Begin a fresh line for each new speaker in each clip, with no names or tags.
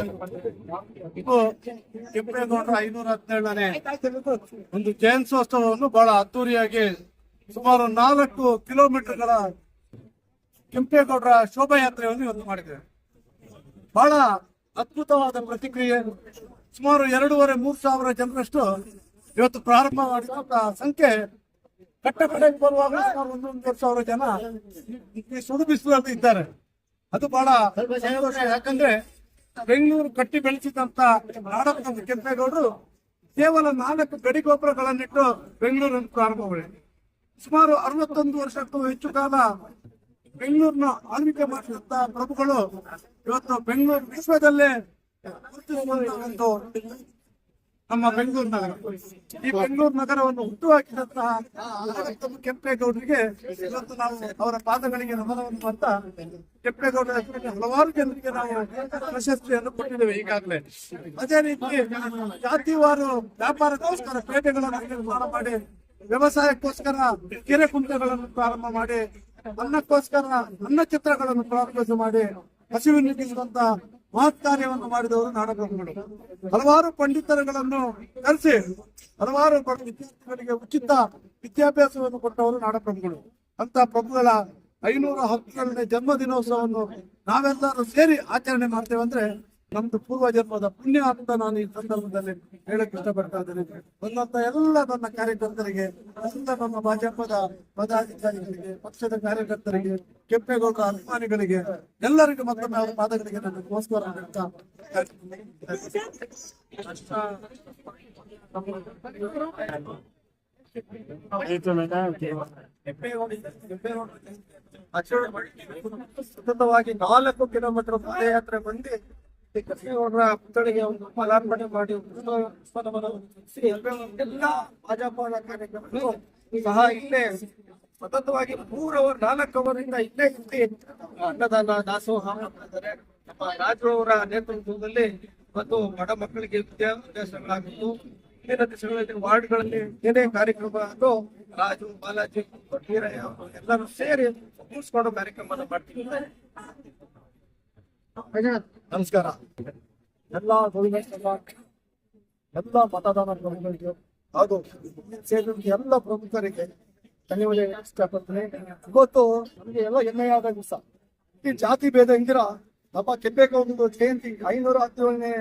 ಇದು ಕೆಂಪೇಗೌಡರ 517ನೇ ಒಂದು ಜಯಂತ್ಯೋತ್ಸವವನ್ನು ಬಹಳ ಅದ್ದೂರಿಯಾಗಿ ಸುಮಾರು 4 ಕಿಲೋಮೀಟರ್ಗಳ ಕೆಂಪೇಗೌಡರ ಶೋಭಾಯಾತ್ರೆಯನ್ನು ಇವತ್ತು ಮಾಡಿದ್ದೇವೆ. ಬಹಳ ಅದ್ಭುತವಾದ ಪ್ರತಿಕ್ರಿಯೆ. ಸುಮಾರು 2,500-3 ಸಾವಿರ ಜನರಷ್ಟು ಇವತ್ತು ಪ್ರಾರಂಭ ಮಾಡಿದಂತ ಸಂಖ್ಯೆ. ಕಟ್ಟಕಡೆಗೆ ಬರುವಾಗ ಸುಮಾರು 1,500 ಸಾವಿರ ಜನ ಈ ಸುಡು ಬಿಸಿಲಲ್ಲಿ ಇದ್ದಾರೆ. ಅದು ಬಹಳ ಸಂತೋಷ. ಯಾಕಂದ್ರೆ ಬೆಂಗಳೂರು ಕಟ್ಟಿ ಬೆಳೆಸಿದಂತ ನಾಡಪ್ಪ ಕೆಂಪೇಗೌಡರು ಕೇವಲ 4 ಗಡಿಗೋಪುರಗಳನ್ನಿಟ್ಟು ಬೆಂಗಳೂರನ್ನು ಪ್ರಾರಂಭ ಮಾಡಿದರು. ಸುಮಾರು 61 ವರ್ಷಕ್ಕೂ ಹೆಚ್ಚು ಕಾಲ ಬೆಂಗಳೂರಿನ ಆಳ್ವಿಕೆ ಮಾಡಿದಂತ ಪ್ರಭುಗಳು ಇವತ್ತು ಬೆಂಗಳೂರು ವಿಶ್ವದಲ್ಲೇ ಗುರುತಿಸುವಂತಹ ನಮ್ಮ ಬೆಂಗಳೂರು ನಗರ. ಈ ಬೆಂಗಳೂರು ನಗರವನ್ನು ಹುಟ್ಟುಹಾಕಿದಂತಹ ಕೆಂಪೇಗೌಡರಿಗೆ ಇವತ್ತು ನಾವು ಅವರ ಪಾದಗಳಿಗೆ ನಮನವನ್ನು ಅಂತ ಕೆಂಪೇಗೌಡರ ಹಲವಾರು ಜನರಿಗೆ ನಾವು ಪ್ರಶಸ್ತಿಯನ್ನು ಕೊಟ್ಟಿದ್ದೇವೆ ಈಗಾಗಲೇ. ಅದೇ ರೀತಿ ಜಾತಿವಾರು ವ್ಯಾಪಾರಕ್ಕೋಸ್ಕರ ಪೇಟೆಗಳನ್ನು ನಿರ್ಮಾಣ ಮಾಡಿ, ವ್ಯವಸಾಯಕ್ಕೋಸ್ಕರ ಕೆರೆ ಕುಂಟೆಗಳನ್ನು ಪ್ರಾರಂಭ ಮಾಡಿ, ಅನ್ನಕ್ಕೋಸ್ಕರ ಅನ್ನ ಚಿತ್ರಗಳನ್ನು ಪ್ರಾರಂಭ ಮಾಡಿ ಹಸಿವು ನೀಗಿಸುವಂತ ಮಹತ್ ಕಾರ್ಯವನ್ನು ಮಾಡಿದವರು ನಾಡಪ್ರಭುಗಳು. ಹಲವಾರು ಪಂಡಿತರುಗಳನ್ನು ಕರೆಸಿ ಹಲವಾರು ವಿದ್ಯಾರ್ಥಿಗಳಿಗೆ ಉಚಿತ ವಿದ್ಯಾಭ್ಯಾಸವನ್ನು ಕೊಟ್ಟವರು ನಾಡಪ್ರಭುಗಳು. ಅಂತ ಪ್ರಭುಗಳ 517ನೇ ಜನ್ಮ ದಿನೋತ್ಸವವನ್ನು ನಾವೆಲ್ಲರೂ ಸೇರಿ ಆಚರಣೆ ಮಾಡ್ತೇವೆ ಅಂದ್ರೆ ನಮ್ದು ಪೂರ್ವ ಜನ್ಮದ ಪುಣ್ಯ ಅಂತ ನಾನು ಈ ಸಂದರ್ಭದಲ್ಲಿ ಹೇಳಕ್ ಇಷ್ಟಪಡ್ತಾ ಇದ್ದೇನೆ. ಬಂದಂತ ಎಲ್ಲ ನನ್ನ ಕಾರ್ಯಕರ್ತರಿಗೆ, ಎಲ್ಲ ನಮ್ಮ ಭಾಜಪದ ಪದಾಧಿಕಾರಿಗಳಿಗೆ, ಪಕ್ಷದ ಕಾರ್ಯಕರ್ತರಿಗೆ, ಕೆಂಪೇಗೌಡರ ಅಭಿಮಾನಿಗಳಿಗೆ ಎಲ್ಲರಿಗೂ ಮತ್ತೊಮ್ಮೆ ಅವರ ಪಾದಗಳಿಗೆ ನನ್ನ ನಮಸ್ಕಾರ ಹೇಳ್ತಾ ಸತತವಾಗಿ 4 ಕಿಲೋಮೀಟರ್ ಪಾದಯಾತ್ರೆ ಬಂದು ಕೆಂಪೇಗೌಡರ ಪುತ್ಥಳಿಗೆ ಒಂದು ಮಾಲಾರ್ಪಣೆ ಮಾಡಿ ಎಲ್ಲ ಭಾಜಪದ ಕಾರ್ಯಕ್ರಮಗಳು ಸಹ ಇಲ್ಲೇ ಸತತವಾಗಿ 4 ಅವರಿಂದ ಇಲ್ಲೇ ಅನ್ನದಾನ ದಾಸೋಹ ಮಾಡಿದ್ದಾರೆ. ನಮ್ಮ ರಾಜು ಅವರ ನೇತೃತ್ವದಲ್ಲಿ ಮತ್ತು ಬಡ ಮಕ್ಕಳಿಗೆ ವಿದ್ಯಾಭ್ಯಾಸಗಳಾಗಿತ್ತು. ಬೇರೆ ದೇಶಗಳಲ್ಲಿ ವಾರ್ಡ್ಗಳಲ್ಲಿ ಏನೇ ಕಾರ್ಯಕ್ರಮ ಅದು ರಾಜು, ಬಾಲಾಜಿ, ವೀರಯ್ಯ ಎಲ್ಲರೂ ಸೇರಿ ಮುಗಿಸ್ಕೊಂಡು ಕಾರ್ಯಕ್ರಮ ಮಾಡ್ತಿದ್ದಾರೆ. ನಮಸ್ಕಾರ. ಎಲ್ಲ ಮತದಾನ ಪ್ರಮುಖರಿಗೆ ಹಾಗೂ ಸೇರಿದಂತೆ ಎಲ್ಲ ಪ್ರಮುಖರಿಗೆ ಧನ್ಯವಾದ ಇಷ್ಟಪಡ್ತೀನಿ. ಇವತ್ತು ನಮಗೆ ಎಲ್ಲ ಹೆಮ್ಮೆಯಾದ ದಿವಸ. ಈ ಜಾತಿ ಭೇದ ಇಂದಿರ ನಮ್ಮ ಕೆಂಪೇಗೌಡರ ಜಯಂತಿ 517ನೇ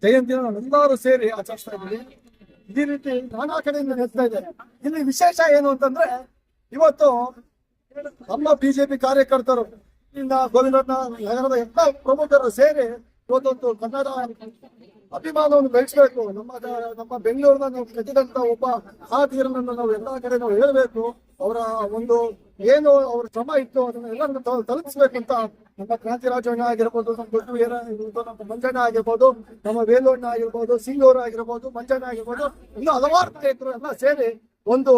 ಜಯಂತಿನ ನಾವೆಲ್ಲರೂ ಸೇರಿ ಆಚರಿಸ್ತಾ ಇದ್ದೀವಿ. ಇದೇ ರೀತಿ ನಾನಾ ಕಡೆಯಿಂದ ನಡೆಸ್ತಾ ಇದ್ದಾರೆ. ಇಲ್ಲಿ ವಿಶೇಷ ಏನು ಅಂತಂದ್ರೆ ಇವತ್ತು ನಮ್ಮ ಬಿಜೆಪಿ ಕಾರ್ಯಕರ್ತರು ಇಂದ ಗೋವಿಂದನ ನಗರದ ಎಲ್ಲ ಪ್ರಮುಖರು ಸೇರಿ ಇವತ್ತೊಂದು ಕನ್ನಡ ಅಭಿಮಾನವನ್ನು ಬೆಳೆಸಬೇಕು. ನಮ್ಮ ಬೆಂಗಳೂರಿನ ನಾವು ಕಟ್ಟಿದಂತ ಒಬ್ಬ ಮಹಾಧೀರನನ್ನು ನಾವು ಎಲ್ಲಾ ಕಡೆ ನಾವು ಹೇಳಬೇಕು. ಅವರ ಒಂದು ಏನು ಅವ್ರ ಶ್ರಮ ಇತ್ತು ಅದನ್ನ ಎಲ್ಲರನ್ನು ತಲುಪಿಸ್ಬೇಕು ಅಂತ ನಮ್ಮ ಕ್ರಾಂತಿರಾಜಣ್ಣ ಆಗಿರ್ಬೋದು, ನಮ್ಮ ದೊಡ್ಡ ನಮ್ಮ ಮಂಜಣ್ಣ ಆಗಿರ್ಬೋದು, ನಮ್ಮ ವೇಲೋಣ್ಣ ಆಗಿರ್ಬೋದು, ಸಿಂಗೂರು ಆಗಿರ್ಬೋದು, ಮಂಜಣ್ಣ ಆಗಿರ್ಬೋದು, ಇನ್ನು ಹಲವಾರು ನಾಯಕರು ಎಲ್ಲ ಸೇರಿ ಒಂದು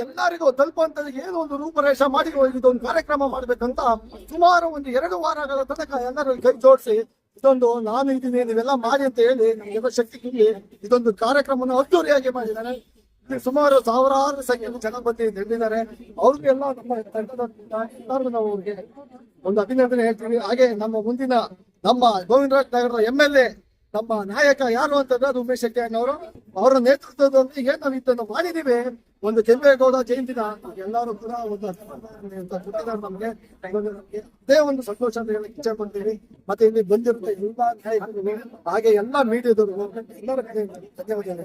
ಎಲ್ಲರಿಗೂ ತಲುಪುವಂತ ಏನೋ ಒಂದು ರೂಪರೇಷ ಮಾಡಿ ಇದೊಂದು ಕಾರ್ಯಕ್ರಮ ಮಾಡ್ಬೇಕಂತ ಸುಮಾರು ಒಂದು 2 ವಾರಗಳ ತನಕ ಎಲ್ಲರೂ ಕೈ ಜೋಡಿಸಿ ಇದೊಂದು ನಾನು ಇದೀನಿ ನೀವೆಲ್ಲ ಮಾಡಿ ಅಂತ ಹೇಳಿ ನಮ್ಗೆಲ್ಲ ಶಕ್ತಿ ತುಂಬಿ ಇದೊಂದು ಕಾರ್ಯಕ್ರಮವನ್ನು ಅದ್ದೂರಿಯಾಗಿ ಮಾಡಿದ್ದಾರೆ. ಸುಮಾರು ಸಾವಿರಾರು ಸಂಖ್ಯೆಯಲ್ಲಿ ಜನ ಬಂದು ನಡೆದಿದ್ದಾರೆ. ಅವ್ರಿಗೆಲ್ಲ ನಮ್ಮ ಎಲ್ಲರಿಗೂ ನಾವು ಅವ್ರಿಗೆ ಒಂದು ಅಭಿನಂದನೆ ಹೇಳ್ತೀವಿ. ಹಾಗೆ ನಮ್ಮ ಮುಂದಿನ ನಮ್ಮ ಗೋವಿಂದರಾಜ್ ನಗರದ MLA ನಮ್ಮ ನಾಯಕ ಯಾರು ಅಂತಂದ್ರೆ ಅದು ಉಮೇಶ್ ಶೆಟ್ಟಿಯಣ್ಣವರು. ಅವರ ನೇತೃತ್ವದೊಂದಿಗೆ ನಾವು ಇದನ್ನು ಮಾಡಿದೀವಿ. ಒಂದು ಕೆಂಪೇಗೌಡ ಜಯಂತಿನ ಎಲ್ಲರೂ ಕೂಡ ಒಂದು ಕೊಟ್ಟಿದ್ದಾರೆ ನಮ್ಗೆ. ಅದೇ ಒಂದು ಸಂತೋಷ ಅಂತ ಹೇಳಕ್ ಇಚ್ಛೆ ಪಡ್ತೀವಿ. ಮತ್ತೆ ಇಲ್ಲಿ ಬಂದಿರುತ್ತೆ ಎಲ್ಲ ನಾಯಕರು ಹಾಗೆ ಎಲ್ಲ ಮೀಡಿಯಾದವರು ಎಲ್ಲರ ಧನ್ಯವಾದ.